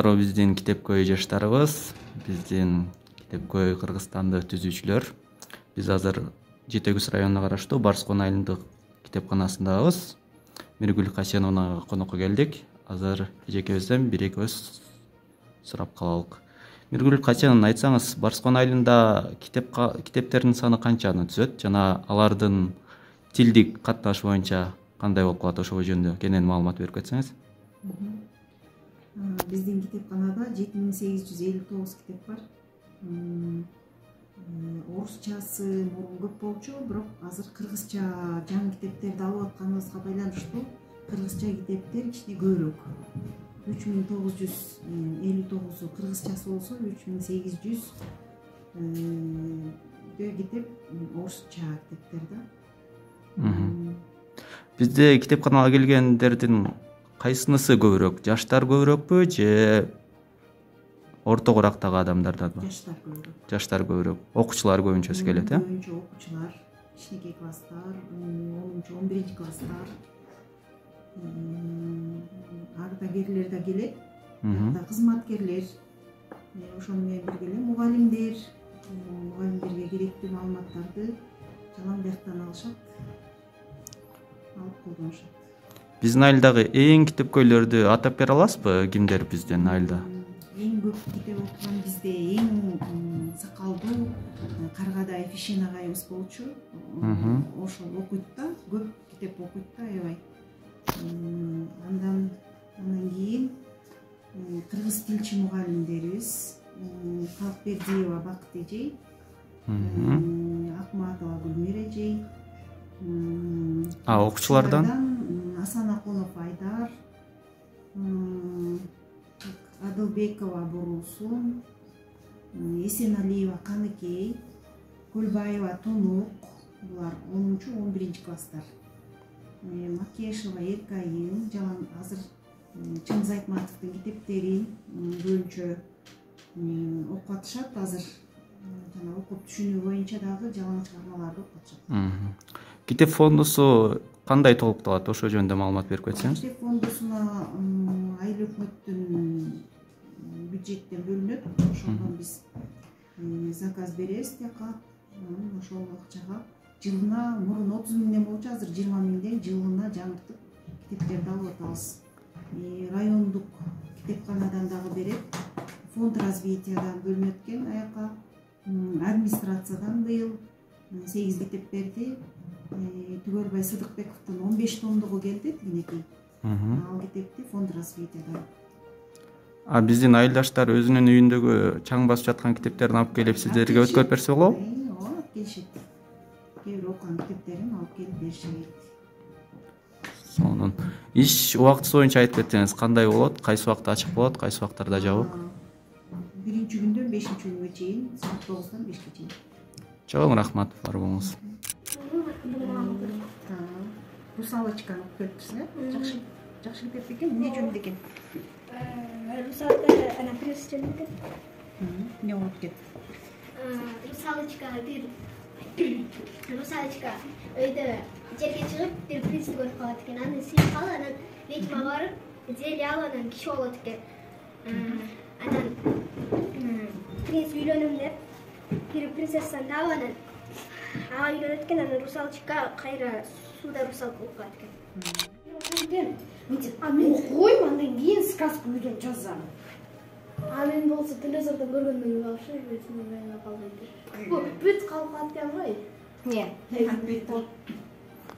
саламатсыздарбы биздин Китепкөй жаштарыбыз, биздин Китепкөй Кыргызстанды түзүүчүлөр. Биз азыр Жети Күз районуна караштуу Барскон айылдык китепканасындабыз. Миргүл Касеновнага конокко келдик. Азыр эжекебизден бир-эки сөз сурап калалык. Миргүл Касеновна, айтсаңыз, Барскон айылында китептердин саны канчаны түзөт жана алардын тилдик каттанышы боюнча кандай болуп калат, ошого жөнүндө кенен маалымат берип кетсеңиз. Биздин китепканада 7859 китеп бар. Орусчасы мурун көп болчу, бирок азыр кыргызча жаңы китептерди алып атканыбызга байланыштуу кыргызча китептер кичине көбүрөөк. 3959 кыргызчасы болсо 3800 китеп орусча китептер да. Бизде китепканага келгендердин кайсынысы көбүрөөк? Жаштар көбүрөөкпү же орто курактагы адамдардан? Жаштар көбүрөөк. Жаштар көбүрөөк. Окуучулар көбүнчөсү келет, э? Көбүнчө окуучулар, кичинекей класстар, 10-11 класстар. Ардагерлер да келет. Кызматкерлер. Ошону менен бирге эле мугалимдерге керектүү маалыматтарды жалаң бияктан алышат. Алып колдонушат. Биздин айылдагы эң китепкөйлөрдү атап бере аласызбы? Кимдер биздин айылда? Эң көп китеп окуган бизде эң сакалдуу Каргадаев Ишен агайыбыз болчу. Ошол окуйт да, көп китеп окуйт да, аябай. Андан кийин кыргыз тилчи мугалимдерибиз Калкбердиева Бакыт эжей, Акматова Гүлмир эжей, окуучулардан Асан Акунов Айдар, Адылбекова Борусун, Эсеналиева Каныкей, Көлбаева Тунук, булар 10-11 класстар. Макешева Эркайым, жалаң азыр Чыңгыз Айтматовдун китептерин көбүнчө окуп атышат азыр. Жана окуп түшүнүү боюнча дагы жалаң чыгармаларды окуп атышат. Китеп фондусу кандай толукталат? Ошо жөнүндө маалымат берип кетсеңиз. Китеп фондусуна айыл өкмөттүн бюджеттен бөлүнөт. Ошондон биз заказ беребиз тияка. Ошол акчага жылына мурун 30 миңден болчу, азыр 20 миңден жылына жаңыртып китептерди алып атабыз. Райондук китепканадан дагы берет. Фонд развитиядан бөлүнөт экен аяка. Администрациядан быйыл 8 китеп берди. Түгөрбай Сыдыкбековдун 15 томдугу келди, тигинекей. Ал китепти фонд развитиядан. Биздин айылдаштар өзүнүн үйүндөгү чаң басып жаткан китептерин алып келип сиздерге өткөрүп берсе болобу? Ооба, келишет. Кээ бир окуган китептерин алып келип беришет. Сонун. Иш убактысы боюнча айтып кетсеңиз, кандай болот? Кайсы убакта ачык болот, кайсы убактарда жабык? Биринчи күндөн 5-күнгө чейин, саат 9-дан 5-ке чейин. Чоң рахмат, бар болуңуз. Русалочканы окуп келипсиз, жакшы китеп экен. Эмне жөнүндө экен? Русалка ана принц жөнүндө экен. Эмне болуп кетти? Русалочка өйдө жерге чыгып бир принцти көрүп калат экен. Аны сүйүп калып, анан ведьма барып, зелье алып, анан киши болот экен. Анан принц үйлөнөм деп бир принцессаны таап, анан ага үйлөнөт экен. Анан русалочка кайра сууда русалка болуп калат экен. Мен окуйм, андан кийин сказка үйдөн жазам. Мен болсо телевизордон көргөндөн алышы, бетине калбайт. Бүт калып калат экен ғой.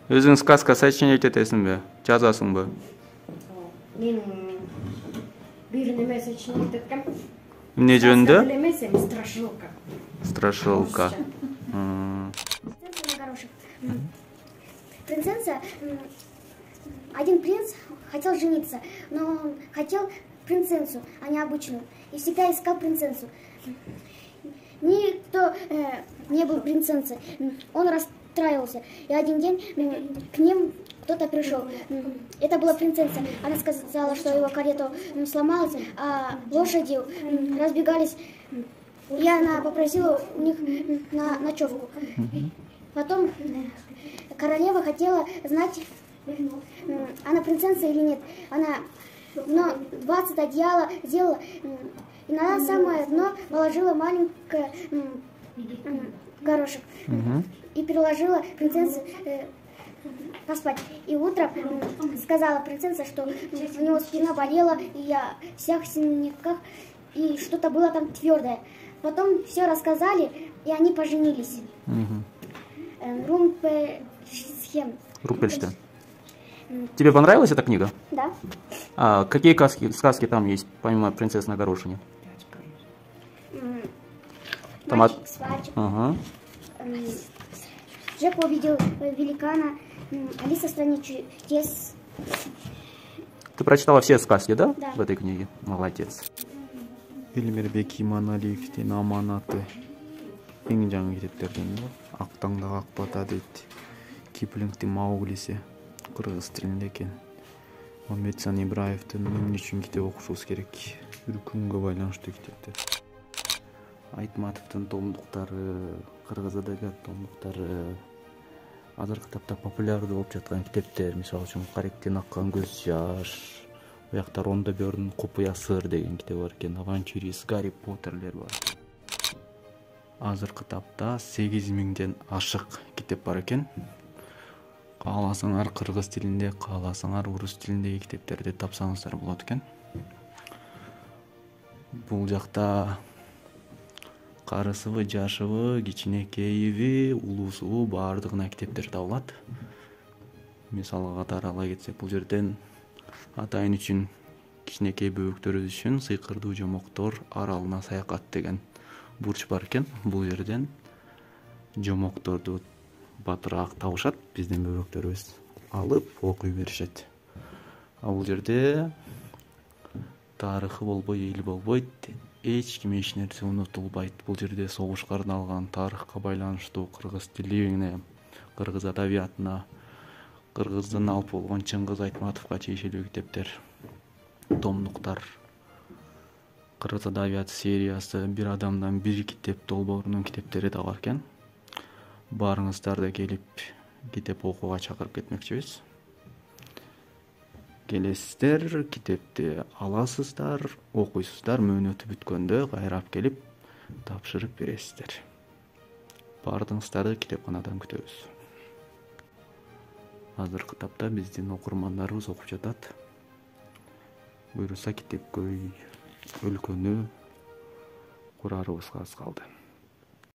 Өзүң сказка сочинять этесиңби? Жазасыңбы? Мен бир неме сочинять эткем. Эмне жөнүндө? Билемесем, страшилка. Страшилка. Принцесса, один принц хотел жениться, но он хотел принцессу, а не обычную, и всегда искал принцессу. Никто не был принцессой, он расстраивался, и один день к ним кто-то пришел. Это была принцесса. Она сказала, что его карета сломалась, а лошади разбегались, и она попросила у них на ночевку. Потом королева хотела знать, она принцесса или нет. Она но 20 одеяла сделала. И на самое дно положила маленькое горошек. И переложила принцессе поспать. И утром сказала принцесса, что у него спина болела, и я в всех синяках, и что-то было там твердое. Потом все рассказали, и они поженились. Румпельштейн. Румпельштейн. Тебе понравилась эта книга? Да. А какие сказки там есть, помимо «Принцессы на горошине»? Мальчик с пальчик. Ага. Джек увидел великана. Алиса в стране чудес. Ты прочитала все сказки, да? Да. В этой книге? Молодец. Элмирбек Иманалиевтин аманаты. Эң жаңы китептерден Ак таңдагы ак бата дейт. Киплингтин Мауглиси кыргыз тилинде экен. Мамедсан Ибраевдин эмне үчүн китеп окушубуз керек? Үркүнгө байланыштуу китептер. Айтматовдун томдуктары, кыргыз адабият томдуктары, азыркы тапта популярдуу болуп жаткан китептер, мисалы үчүн Каректен аккан көз жаш, буякта Ронда Бёрдун Купуя сыр деген китеп бар экен, авантюрист, Гарри Поттерлер бар. Азыркы тапта 8000ден ашык китеп бар экен. Кааласаңар кыргыз тилинде, кааласаңар орус тилиндеги китептерди тапсаңыздар болот экен. Бул жакта карысыбы, жашыбы, кичинекейиби, улуусубу баардыгына китептер табылат. Мисалга катары ала кетсек, бул жерден атайын үчүн кичинекей бөбөктөрүбүз үчүн сыйкырдуу жомоктор аралына саякат деген бурч бар экен. Бул жерден жомокторду батыраак табышат, биздин бөбөктөрүбүз алып окуй беришет. А бул жерде тарыхы болбой, эл болбойт, эч ким эч нерсе унутулбайт. Бул жерде согушка арналган, тарыхка байланыштуу, кыргыз тилине, кыргыз адабиятына, кыргыздын алып болгон Чыңгыз Айтматовго тиешелүү китептер, томдуктар, кыргыз адабияты сериясы, бир адамдан бир китеп долбоорунун китептери да бар экен. Баарыңыздарды келип китеп окууга чакырып кетмекчибиз. Келесиздер, китепти аласыздар, окуйсуздар, мөөнөтү бүткөндө кайрап келип тапшырып бересиздер. Баардыгыңыздарды китепканадан күтөбүз. Азыркы тапта биздин окурмандарыбыз окуп жатат. Буюрса китепкөй өлкөнү курарыбызга аз калды.